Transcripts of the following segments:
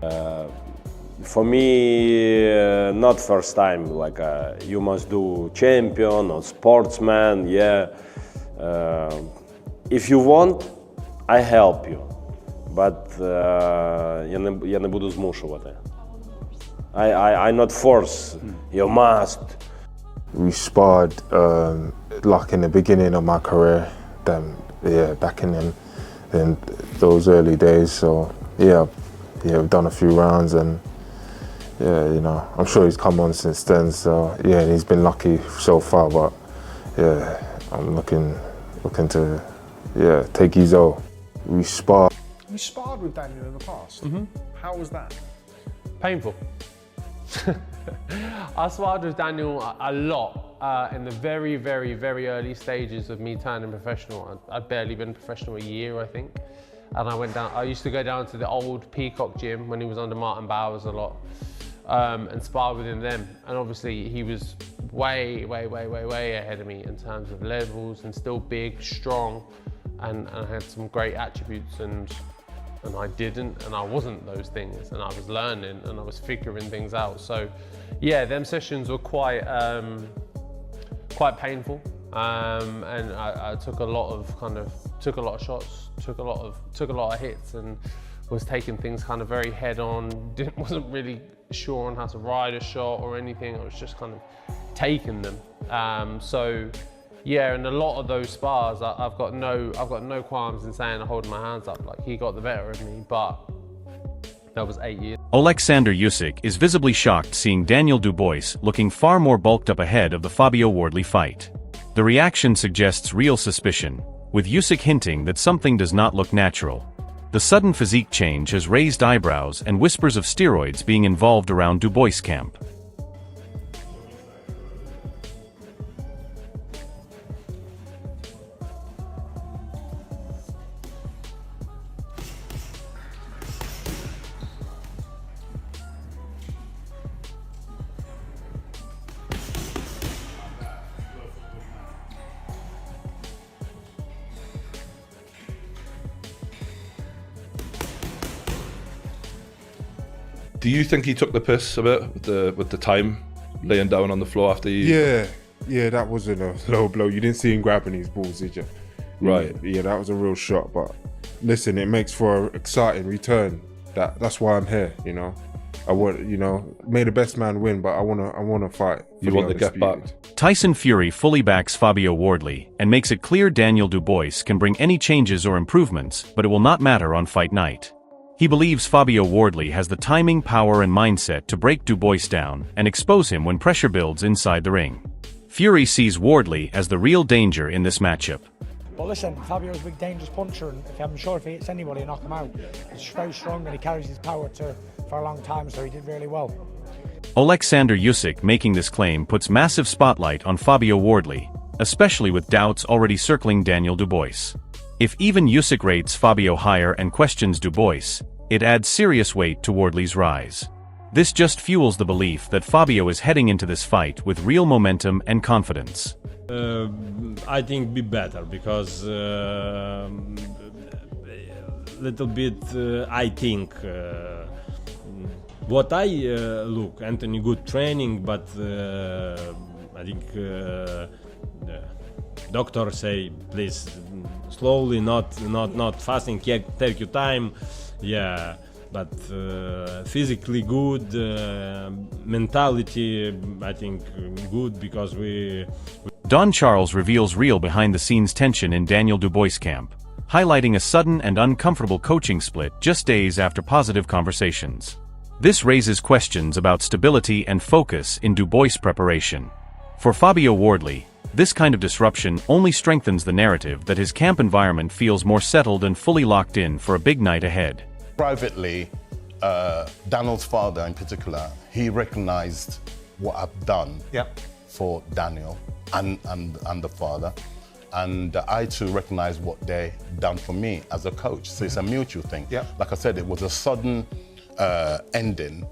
For me, not first time, like you must do champion or sportsman, yeah. If you want, I help you, but я не буду змушувати. I not force, you must. We sparred like in the beginning of my career, then yeah, back in those early days. So yeah, we've done a few rounds, and yeah, you know, I'm sure he's come on since then. So yeah, he's been lucky so far, but yeah, I'm looking to take his all. We sparred. You sparred with Daniel in the past. How was that? Painful. I sparred with Daniel a lot in the very, very, very early stages of me turning professional. I'd barely been professional a year, I think. And I used to go down to the old Peacock gym when he was under Martin Bowers a lot and spar with him then. And obviously he was way, way, way, way, way ahead of me in terms of levels, and still big, strong, and had some great attributes, and I didn't, and I wasn't those things, and I was learning and I was figuring things out. So yeah, them sessions were quite painful, and I took a lot of shots, took a lot of hits, and was taking things kind of very head on. Wasn't really sure on how to ride a shot or anything. I was just kind of taking them. So yeah, and a lot of those spars, I've got no qualms in saying, holding my hands up, like he got the better of me, but that was 8 years. Oleksandr Usyk is visibly shocked seeing Daniel Dubois looking far more bulked up ahead of the Fabio Wardley fight. The reaction suggests real suspicion, with Usyk hinting that something does not look natural. The sudden physique change has raised eyebrows and whispers of steroids being involved around Dubois' camp. Do you think he took the piss a bit with the time laying down on the floor after you? Yeah, that wasn't a low blow. You didn't see him grabbing his balls, did you? Right. Yeah, that was a real shot. But listen, it makes for an exciting return. That's why I'm here. You know, I want, may the best man win, but I wanna fight. You want to get back. Tyson Fury fully backs Fabio Wardley and makes it clear Daniel Dubois can bring any changes or improvements, but it will not matter on fight night. He believes Fabio Wardley has the timing, power, and mindset to break Dubois down and expose him when pressure builds inside the ring. Fury sees Wardley as the real danger in this matchup. But listen, Fabio's a big dangerous puncher, and I'm sure if he hits anybody, he'll knock him out. He's very strong and he carries his power for a long time, so he did really well. Oleksandr Usyk making this claim puts massive spotlight on Fabio Wardley, especially with doubts already circling Daniel Dubois. If even Usyk rates Fabio higher and questions Dubois, it adds serious weight to Wardley's rise. This just fuels the belief that Fabio is heading into this fight with real momentum and confidence. I think be better because little bit I think what I look Anthony good training, but I think doctor say please slowly, not fasting, take your time. Yeah, but physically good, mentality I think good, because Don Charles reveals real behind-the-scenes tension in Daniel Dubois' camp, highlighting a sudden and uncomfortable coaching split just days after positive conversations. This raises questions about stability and focus in Dubois' preparation. For Fabio Wardley, this kind of disruption only strengthens the narrative that his camp environment feels more settled and fully locked in for a big night ahead. Privately, Daniel's father in particular, he recognized what I've done for Daniel and the father. And I too recognize what they done for me as a coach. So it's a mutual thing. Like I said, it was a sudden ending,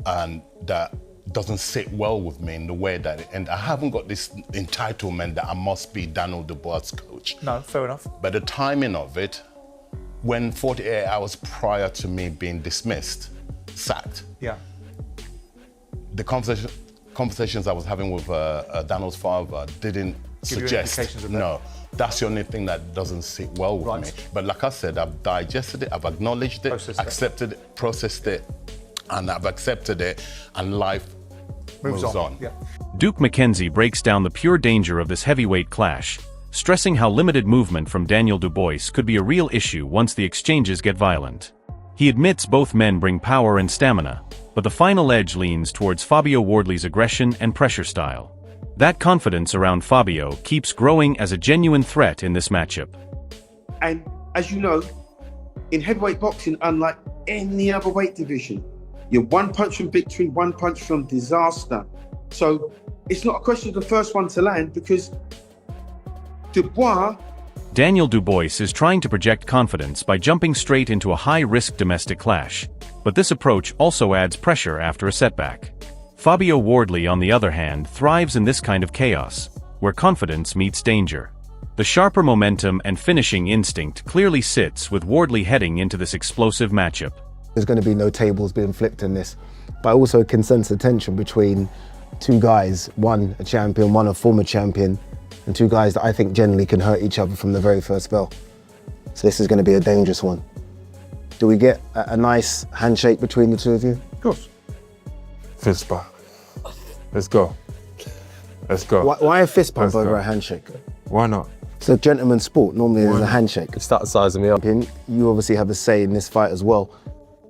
and that doesn't sit well with me in the way that it ended. I haven't got this entitlement that I must be Daniel Dubois' coach. No, fair enough. But the timing of it, when 48 hours prior to me being dismissed, sacked. Yeah. The conversations I was having with Daniel's father didn't Give you suggest. indications of that? No, that's the only thing that doesn't sit well with Right. me. But like I said, I've digested it, I've acknowledged it, Processed it. accepted it, processed it, and I've accepted it, and life moves on. Yeah. Duke McKenzie breaks down the pure danger of this heavyweight clash, stressing how limited movement from Daniel Dubois could be a real issue once the exchanges get violent. He admits both men bring power and stamina, but the final edge leans towards Fabio Wardley's aggression and pressure style. That confidence around Fabio keeps growing as a genuine threat in this matchup. And as you know, in heavyweight boxing, unlike any other weight division, you're one punch from victory, one punch from disaster. So it's not a question of the first one to land, because Dubois... Daniel Dubois is trying to project confidence by jumping straight into a high-risk domestic clash, but this approach also adds pressure after a setback. Fabio Wardley, on the other hand, thrives in this kind of chaos, where confidence meets danger. The sharper momentum and finishing instinct clearly sits with Wardley heading into this explosive matchup. There's going to be no tables being flipped in this, but I also can sense a tension between two guys, one a champion, one a former champion, and two guys that I think generally can hurt each other from the very first bell. So this is going to be a dangerous one. Do we get a nice handshake between the two of you? Of course. Fist bump. Let's go. Let's go. Why a fist bump Let's over go. a handshake? Why not? It's a gentleman's sport. Normally there's a handshake. Start sizing me up. You obviously have a say in this fight as well.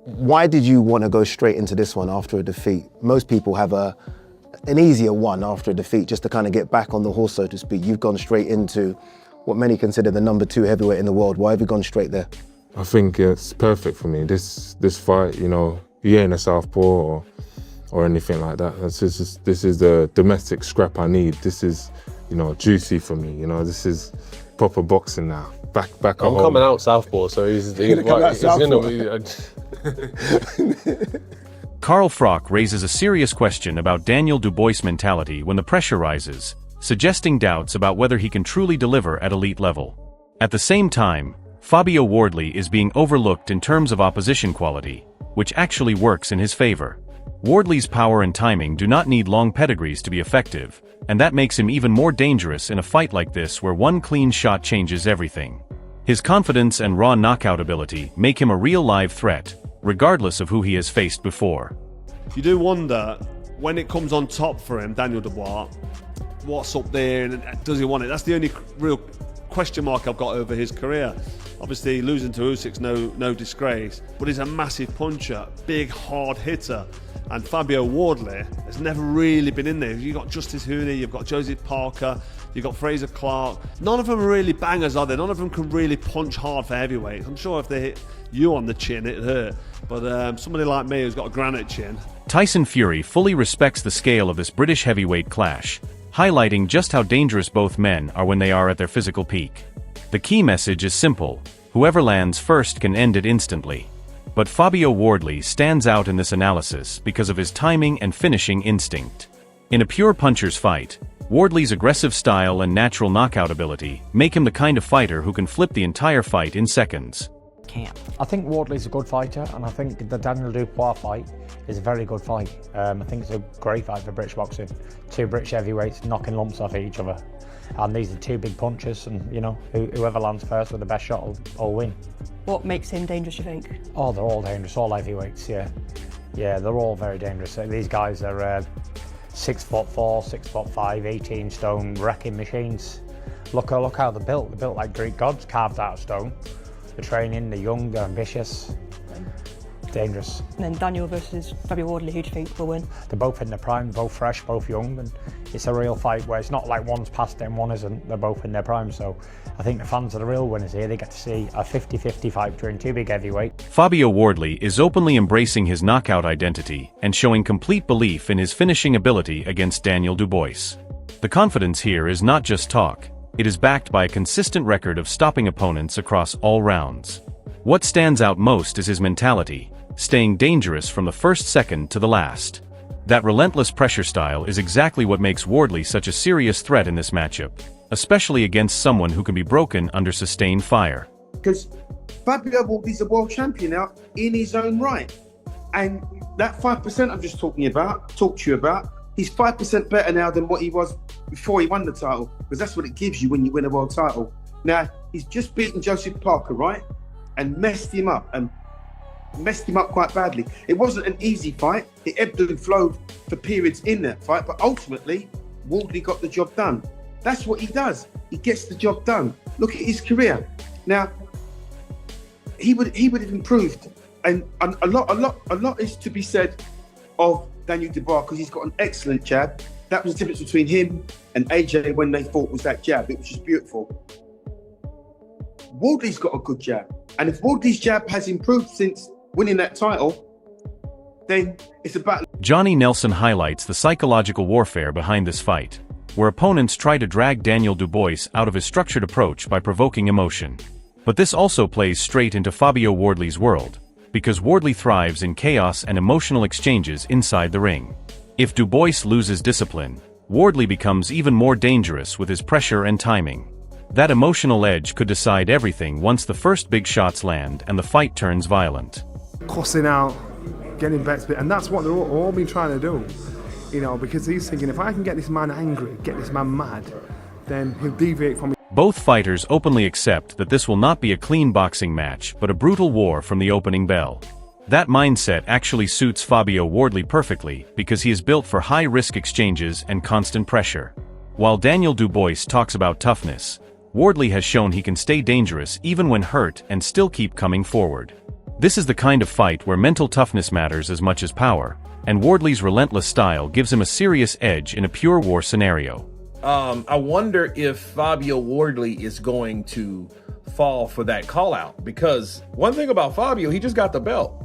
Why did you want to go straight into this one after a defeat? Most people have an easier one after a defeat, just to kind of get back on the horse, so to speak. You've gone straight into what many consider the #2 heavyweight in the world. Why have you gone straight there? I think it's perfect for me. This fight, you know, you ain't a southpaw or anything like that. This is the domestic scrap I need. This is, you know, juicy for me. You know, this is proper boxing now. Back at home. I'm coming out southpaw, so he's gonna be. Carl Frock raises a serious question about Daniel Dubois' mentality when the pressure rises, suggesting doubts about whether he can truly deliver at elite level. At the same time, Fabio Wardley is being overlooked in terms of opposition quality, which actually works in his favor. Wardley's power and timing do not need long pedigrees to be effective, and that makes him even more dangerous in a fight like this where one clean shot changes everything. His confidence and raw knockout ability make him a real live threat, regardless of who he has faced before. You do wonder, when it comes on top for him, Daniel Dubois, what's up there and does he want it? That's the only real question mark I've got over his career. Obviously, losing to Usyk's no disgrace, but he's a massive puncher, big, hard hitter. And Fabio Wardley has never really been in there. You've got Justice Hooney, you've got Joseph Parker, you've got Fraser Clark. None of them are really bangers, are they? None of them can really punch hard for heavyweights. I'm sure if they hit you on the chin, it'd hurt. But somebody like me who's got a granite chin. Tyson Fury fully respects the scale of this British heavyweight clash, highlighting just how dangerous both men are when they are at their physical peak. The key message is simple: whoever lands first can end it instantly. But Fabio Wardley stands out in this analysis because of his timing and finishing instinct. In a pure puncher's fight, Wardley's aggressive style and natural knockout ability make him the kind of fighter who can flip the entire fight in seconds. I think Wardley's a good fighter, and I think the Daniel Dubois fight is a very good fight. I think it's a great fight for British boxing. Two British heavyweights knocking lumps off each other. And these are two big punches, and you know, whoever lands first with the best shot will win. What makes him dangerous, you think? Oh, they're all dangerous, all heavyweights, yeah. Yeah, they're all very dangerous. These guys are 6'4", 6'5", 18 stone wrecking machines. Look how they're built. They're built like Greek gods, carved out of stone. They're training, they're young, they're ambitious. Dangerous. And then Daniel versus Fabio Wardley, who do you think will win? They're both in their prime, both fresh, both young, and it's a real fight where it's not like one's past it and one isn't. They're both in their prime, so I think the fans are the real winners here. They get to see a 50-50 fight between two big heavyweights. Fabio Wardley is openly embracing his knockout identity and showing complete belief in his finishing ability against Daniel Dubois. The confidence here is not just talk. It is backed by a consistent record of stopping opponents across all rounds. What stands out most is his mentality, staying dangerous from the first second to the last. That relentless pressure style is exactly what makes Wardley such a serious threat in this matchup, especially against someone who can be broken under sustained fire. Because Fabio Wardley's a world champion now in his own right. And that 5% I'm just talked to you about, he's 5% better now than what he was before he won the title, because that's what it gives you when you win a world title. Now, he's just beaten Joseph Parker, right? And messed him up quite badly. It wasn't an easy fight. It ebbed and flowed for periods in that fight, but ultimately, Wardley got the job done. That's what he does. He gets the job done. Look at his career. Now, he would have improved, and a lot is to be said of Daniel Dubois, because he's got an excellent jab. That was the difference between him and AJ when they fought, was that jab. It was just beautiful. Wardley's got a good jab, and if Wardley's jab has improved since winning that title, then it's about... Johnny Nelson highlights the psychological warfare behind this fight, where opponents try to drag Daniel Dubois out of his structured approach by provoking emotion. But this also plays straight into Fabio Wardley's world, because Wardley thrives in chaos and emotional exchanges inside the ring. If Dubois loses discipline, Wardley becomes even more dangerous with his pressure and timing. That emotional edge could decide everything once the first big shots land and the fight turns violent. Cussing out, getting back to it, and that's what they're all been trying to do, you know, because he's thinking, if I can get this man angry, get this man mad, then he'll deviate from me. Both fighters openly accept that this will not be a clean boxing match but a brutal war from the opening bell. That mindset actually suits Fabio Wardley perfectly, because he is built for high-risk exchanges and constant pressure. While Daniel Dubois talks about toughness, Wardley has shown he can stay dangerous even when hurt and still keep coming forward. This is the kind of fight where mental toughness matters as much as power, and Wardley's relentless style gives him a serious edge in a pure war scenario. I wonder if Fabio Wardley is going to fall for that call out, because one thing about Fabio, he just got the belt.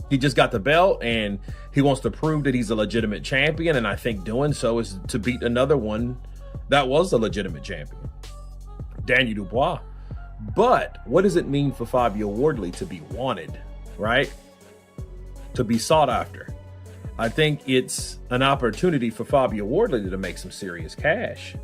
He just got the belt and he wants to prove that he's a legitimate champion, and I think doing so is to beat another one that was a legitimate champion, Daniel Dubois. But what does it mean for Fabio Wardley to be wanted, right? To be sought after. I think it's an opportunity for Fabio Wardley to make some serious cash.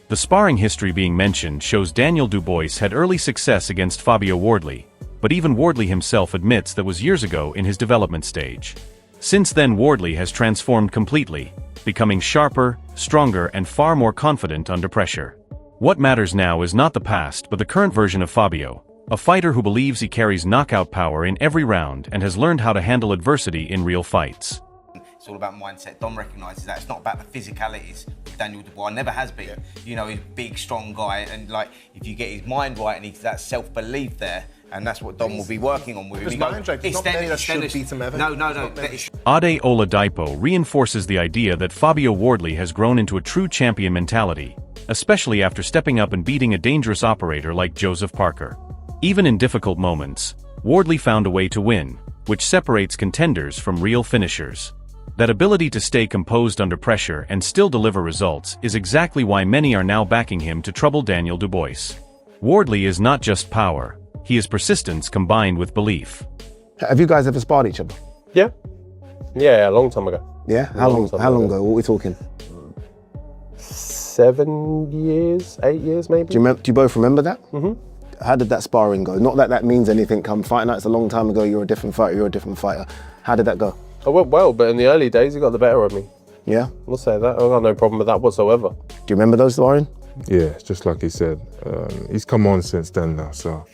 The sparring history being mentioned shows Daniel Dubois had early success against Fabio Wardley, but even Wardley himself admits that was years ago in his development stage. Since then, Wardley has transformed completely, becoming sharper, stronger, and far more confident under pressure. What matters now is not the past but the current version of Fabio, a fighter who believes he carries knockout power in every round and has learned how to handle adversity in real fights. It's all about mindset. Dom recognises that. It's not about the physicalities. Daniel Dubois never has been. Yeah. You know, he's a big, strong guy, and like, if you get his mind right and he's that self-belief there, and that's what Dom will be working on with him. No. Ade Oladipo reinforces the idea that Fabio Wardley has grown into a true champion mentality, especially after stepping up and beating a dangerous operator like Joseph Parker. Even in difficult moments, Wardley found a way to win, which separates contenders from real finishers. That ability to stay composed under pressure and still deliver results is exactly why many are now backing him to trouble Daniel Dubois. Wardley is not just power, he is persistence combined with belief. Have you guys ever sparred each other? Yeah. Yeah, a long time ago. Yeah? How long ago? What are we talking? 7 years, 8 years maybe. Do you both remember that? Mm-hmm. How did that sparring go? Not that that means anything. Come fight night's a long time ago, you're a different fighter. How did that go? I went well, but in the early days, he got the better of me. Yeah? I'll say that. I've got no problem with that whatsoever. Do you remember those, Lauren? Yeah, just like he said. He's come on since then now, so.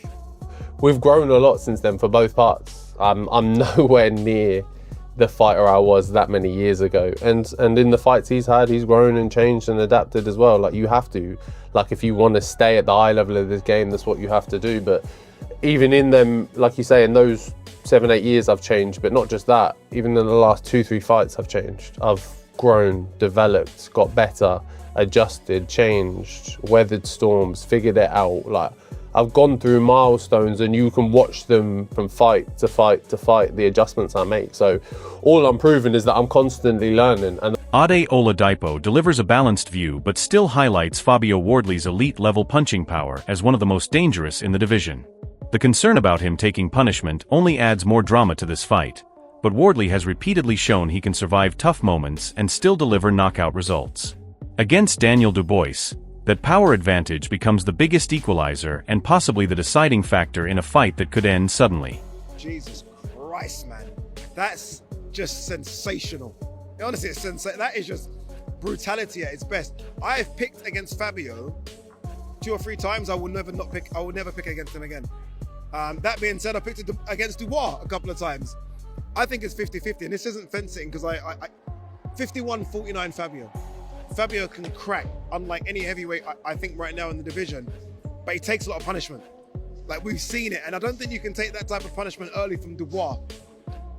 We've grown a lot since then for both parts. I'm nowhere near the fighter I was that many years ago. And in the fights he's had, he's grown and changed and adapted as well. Like, you have to. Like, if you want to stay at the high level of this game, that's what you have to do. But even in them, like you say, in those 7-8 years I've changed, but not just that, even in the last 2-3 fights I've changed. I've grown, developed, got better, adjusted, changed, weathered storms, figured it out. Like, I've gone through milestones and you can watch them from fight to fight to fight, the adjustments I make. So all I'm proving is that I'm constantly learning. And Ade Oladipo delivers a balanced view but still highlights Fabio Wardley's elite level punching power as one of the most dangerous in the division. The concern about him taking punishment only adds more drama to this fight, but Wardley has repeatedly shown he can survive tough moments and still deliver knockout results. Against Daniel Dubois, that power advantage becomes the biggest equalizer and possibly the deciding factor in a fight that could end suddenly. Jesus Christ, man. That's just sensational. Honestly, that is just brutality at its best. I've picked against Fabio 2 or 3 times. I will never pick against him again. That being said, I picked against Dubois a couple of times. I think it's 50-50, and this isn't fencing because I 51-49 Fabio. Fabio can crack, unlike any heavyweight I think right now in the division, but he takes a lot of punishment. Like, we've seen it, and I don't think you can take that type of punishment early from Dubois.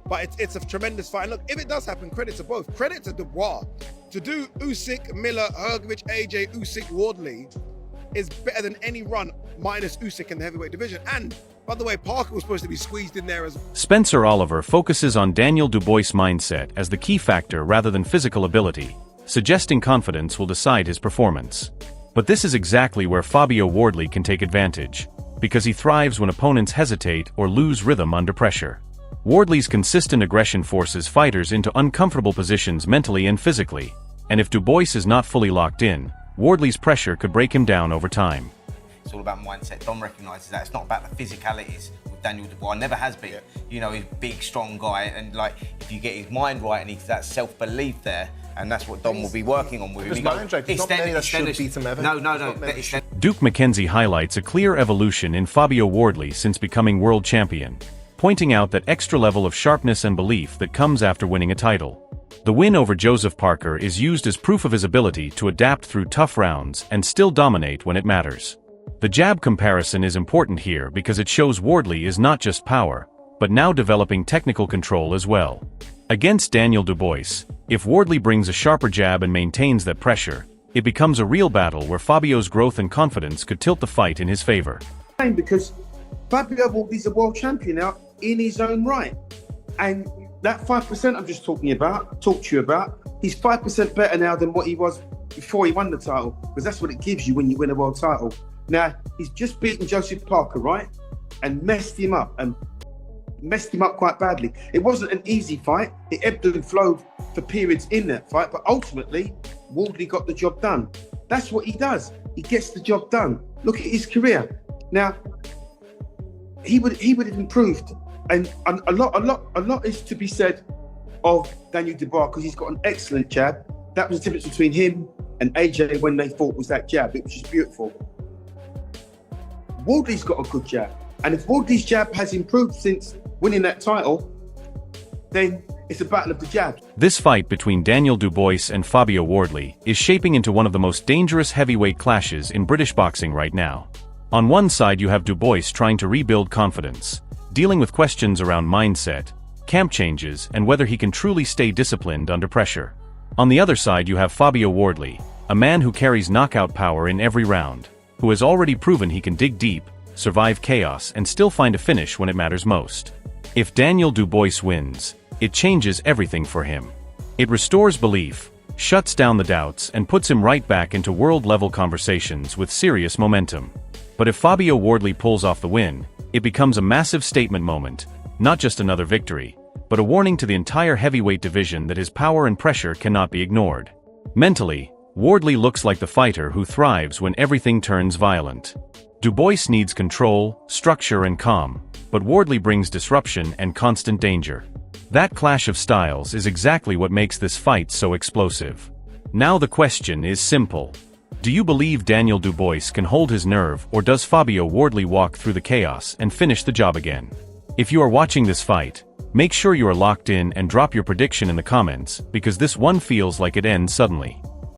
But it's a tremendous fight. And look, if it does happen, credit to both. Credit to Dubois. To do Usyk, Miller, Hrgovic, AJ, Usyk, Wardley is better than any run minus Usyk in the heavyweight division. And, by the way, Parker was supposed to be squeezed in there as well. Spencer Oliver focuses on Daniel Dubois' mindset as the key factor rather than physical ability, suggesting confidence will decide his performance. But this is exactly where Fabio Wardley can take advantage, because he thrives when opponents hesitate or lose rhythm under pressure. Wardley's consistent aggression forces fighters into uncomfortable positions mentally and physically, and if Dubois is not fully locked in, Wardley's pressure could break him down over time. It's all about mindset. Dom recognises that. It's not about the physicalities with Daniel Dubois. Never has been. You know, he's a big, strong guy, and like, if you get his mind right and he's that self-belief there, and that's what Dom will be working on with him. Because mind right, it's not many that should beat him ever. No. Duke McKenzie highlights a clear evolution in Fabio Wardley since becoming world champion, pointing out that extra level of sharpness and belief that comes after winning a title. The win over Joseph Parker is used as proof of his ability to adapt through tough rounds and still dominate when it matters. The jab comparison is important here because it shows Wardley is not just power, but now developing technical control as well. Against Daniel Dubois, if Wardley brings a sharper jab and maintains that pressure, it becomes a real battle where Fabio's growth and confidence could tilt the fight in his favor. Because Fabio Wardley's a world champion now in his own right. And that 5% I'm just talked to you about, he's 5% better now than what he was before he won the title, because that's what it gives you when you win a world title. Now, he's just beaten Joseph Parker, right? And messed him up quite badly. It wasn't an easy fight. It ebbed and flowed for periods in that fight, but ultimately, Wardley got the job done. That's what he does. He gets the job done. Look at his career. Now, he would have improved, and a lot is to be said of Daniel Dubois because he's got an excellent jab. That was the difference between him and AJ when they fought, was that jab. It was just beautiful. Wardley's got a good jab, and if Wardley's jab has improved since winning that title, then it's a battle of the jabs. This fight between Daniel Dubois and Fabio Wardley is shaping into one of the most dangerous heavyweight clashes in British boxing right now. On one side you have Dubois trying to rebuild confidence, dealing with questions around mindset, camp changes, and whether he can truly stay disciplined under pressure. On the other side you have Fabio Wardley, a man who carries knockout power in every round, who has already proven he can dig deep, survive chaos, and still find a finish when it matters most. If Daniel Dubois wins, it changes everything for him. It restores belief, shuts down the doubts, and puts him right back into world-level conversations with serious momentum. But if Fabio Wardley pulls off the win, it becomes a massive statement moment, not just another victory, but a warning to the entire heavyweight division that his power and pressure cannot be ignored. Mentally, Wardley looks like the fighter who thrives when everything turns violent. Dubois needs control, structure, and calm, but Wardley brings disruption and constant danger. That clash of styles is exactly what makes this fight so explosive. Now the question is simple. Do you believe Daniel Dubois can hold his nerve, or does Fabio Wardley walk through the chaos and finish the job again? If you are watching this fight, make sure you are locked in and drop your prediction in the comments, because this one feels like it ends suddenly.